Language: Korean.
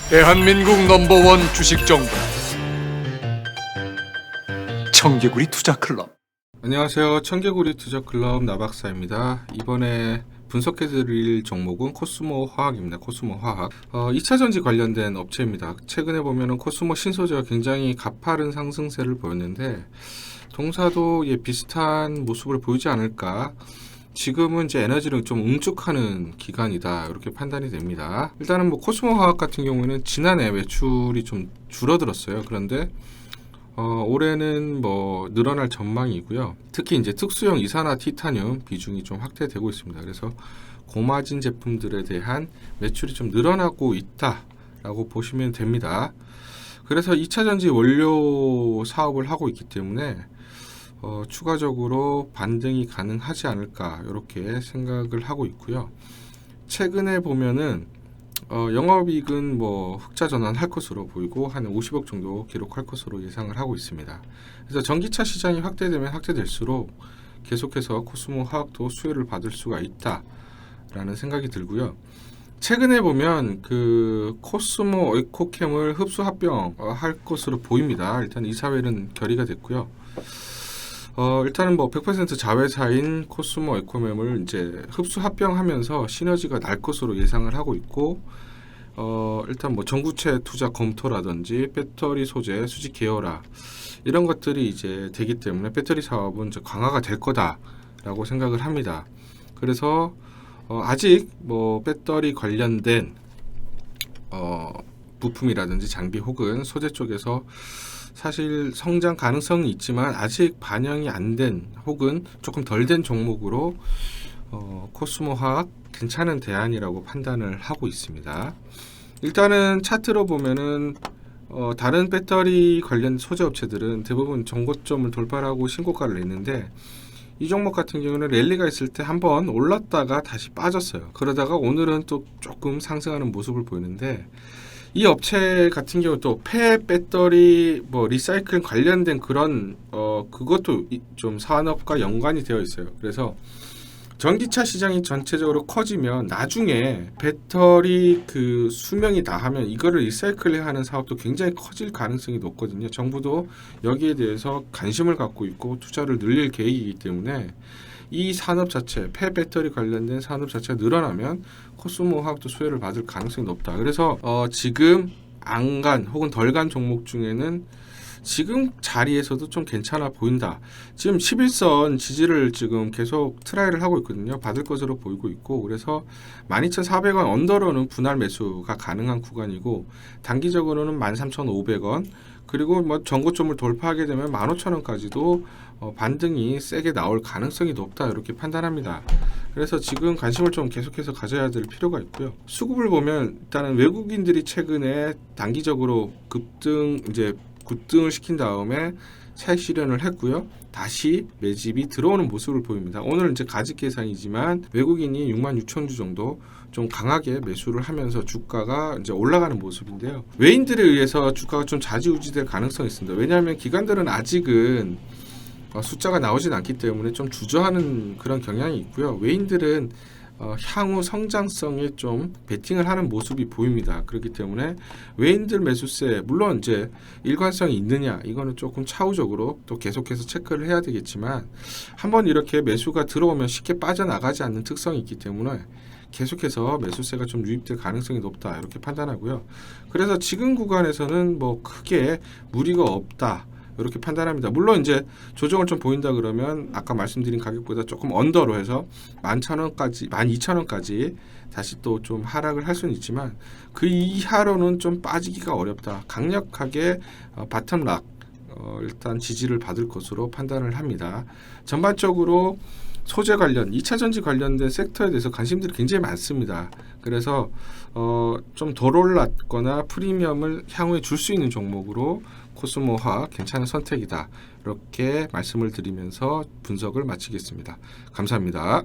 대한민국 넘버원 주식정보 청개구리 투자클럽. 안녕하세요. 청개구리 투자클럽 나박사입니다. 이번에 분석해드릴 종목은 코스모 화학입니다. 코스모 화학. 2차전지 관련된 업체입니다. 최근에 보면은 코스모 신소재가 굉장히 가파른 상승세를 보였는데 동사도 비슷한 모습을 보이지 않을까. 지금은 이제 에너지를 좀 응축하는 기간이다 이렇게 판단이 됩니다. 일단은 코스모 화학 같은 경우에는 지난해 매출이 좀 줄어들었어요. 그런데 올해는 늘어날 전망이고요. 특히 이제 특수형 이산화 티타늄 비중이 좀 확대되고 있습니다. 그래서 고마진 제품들에 대한 매출이 좀 늘어나고 있다라고 보시면 됩니다. 그래서 2차전지 원료 사업을 하고 있기 때문에 추가적으로 반등이 가능하지 않을까 이렇게 생각을 하고 있고요. 최근에 보면은 영업이익은 흑자 전환할 것으로 보이고 한 50억 정도 기록할 것으로 예상을 하고 있습니다. 그래서 전기차 시장이 확대되면 확대될수록 계속해서 코스모 화학도 수혜를 받을 수가 있다라는 생각이 들고요. 최근에 보면 그 코스모 에코캠을 흡수 합병할 것으로 보입니다. 일단 이사회는 결의가 됐고요. 일단은 100% 자회사인 코스모 에코mem을 이제 흡수 합병하면서 시너지가 날 것으로 예상을 하고 있고, 일단 전구체 투자 검토라든지 배터리 소재 수직 계열화 이런 것들이 이제 되기 때문에 배터리 사업은 이제 강화가 될 거다라고 생각을 합니다. 그래서 아직 배터리 관련된 부품이라든지 장비 혹은 소재 쪽에서 사실 성장 가능성이 있지만 아직 반영이 안 된 혹은 조금 덜 된 종목으로 코스모 화학 괜찮은 대안이라고 판단을 하고 있습니다. 일단은 차트로 보면은 다른 배터리 관련 소재 업체들은 대부분 정고점을 돌파하고 신고가를 냈는데 이 종목 같은 경우는 랠리가 있을 때 한번 올랐다가 다시 빠졌어요. 그러다가 오늘은 또 조금 상승하는 모습을 보이는데 이 업체 같은 경우 또 폐 배터리 리사이클 관련된 그런 그것도 좀 산업과 연관이 되어 있어요. 그래서 전기차 시장이 전체적으로 커지면 나중에 배터리 그 수명이 다하면 이거를 리사이클해야 하는 사업도 굉장히 커질 가능성이 높거든요. 정부도 여기에 대해서 관심을 갖고 있고 투자를 늘릴 계획이기 때문에 이 산업 자체, 폐배터리 관련된 산업 자체가 늘어나면 코스모 화학도 수혜를 받을 가능성이 높다. 그래서 지금 안 간 혹은 덜 간 종목 중에는 지금 자리에서도 좀 괜찮아 보인다. 지금 11선 지지를 지금 계속 트라이를 하고 있거든요. 받을 것으로 보이고 있고, 그래서 12,400원 언더로는 분할 매수가 가능한 구간이고, 단기적으로는 13,500원, 그리고 전고점을 돌파하게 되면 15,000원까지도 반등이 세게 나올 가능성이 높다 이렇게 판단합니다. 그래서 지금 관심을 좀 계속해서 가져야 될 필요가 있고요. 수급을 보면 일단은 외국인들이 최근에 단기적으로 급등을 시킨 다음에 차익 실현을 했고요. 다시 매집이 들어오는 모습을 보입니다. 오늘 이제 가직 계산이지만 외국인이 66,000주 정도 좀 강하게 매수를 하면서 주가가 이제 올라가는 모습인데요. 외인들에 의해서 주가가 좀 좌지우지될 가능성이 있습니다. 왜냐하면 기관들은 아직은 숫자가 나오진 않기 때문에 좀 주저하는 그런 경향이 있고요. 외인들은 향후 성장성에 좀 베팅을 하는 모습이 보입니다. 그렇기 때문에 외인들 매수세 물론 이제 일관성이 있느냐 이거는 조금 차후적으로 또 계속해서 체크를 해야 되겠지만 한번 이렇게 매수가 들어오면 쉽게 빠져나가지 않는 특성이 있기 때문에 계속해서 매수세가 좀 유입될 가능성이 높다 이렇게 판단하고요. 그래서 지금 구간에서는 크게 무리가 없다 이렇게 판단합니다. 물론 이제 조정을 좀 보인다 그러면 아까 말씀드린 가격보다 조금 언더로 해서 11,000원까지 12,000원까지 다시 또 좀 하락을 할 수는 있지만 그 이하로는 좀 빠지기가 어렵다. 강력하게 바텀락 일단 지지를 받을 것으로 판단을 합니다. 전반적으로 소재 관련, 2차전지 관련된 섹터에 대해서 관심들이 굉장히 많습니다. 그래서 좀 덜 올랐거나 프리미엄을 향후에 줄 수 있는 종목으로 코스모 화학 괜찮은 선택이다. 이렇게 말씀을 드리면서 분석을 마치겠습니다. 감사합니다.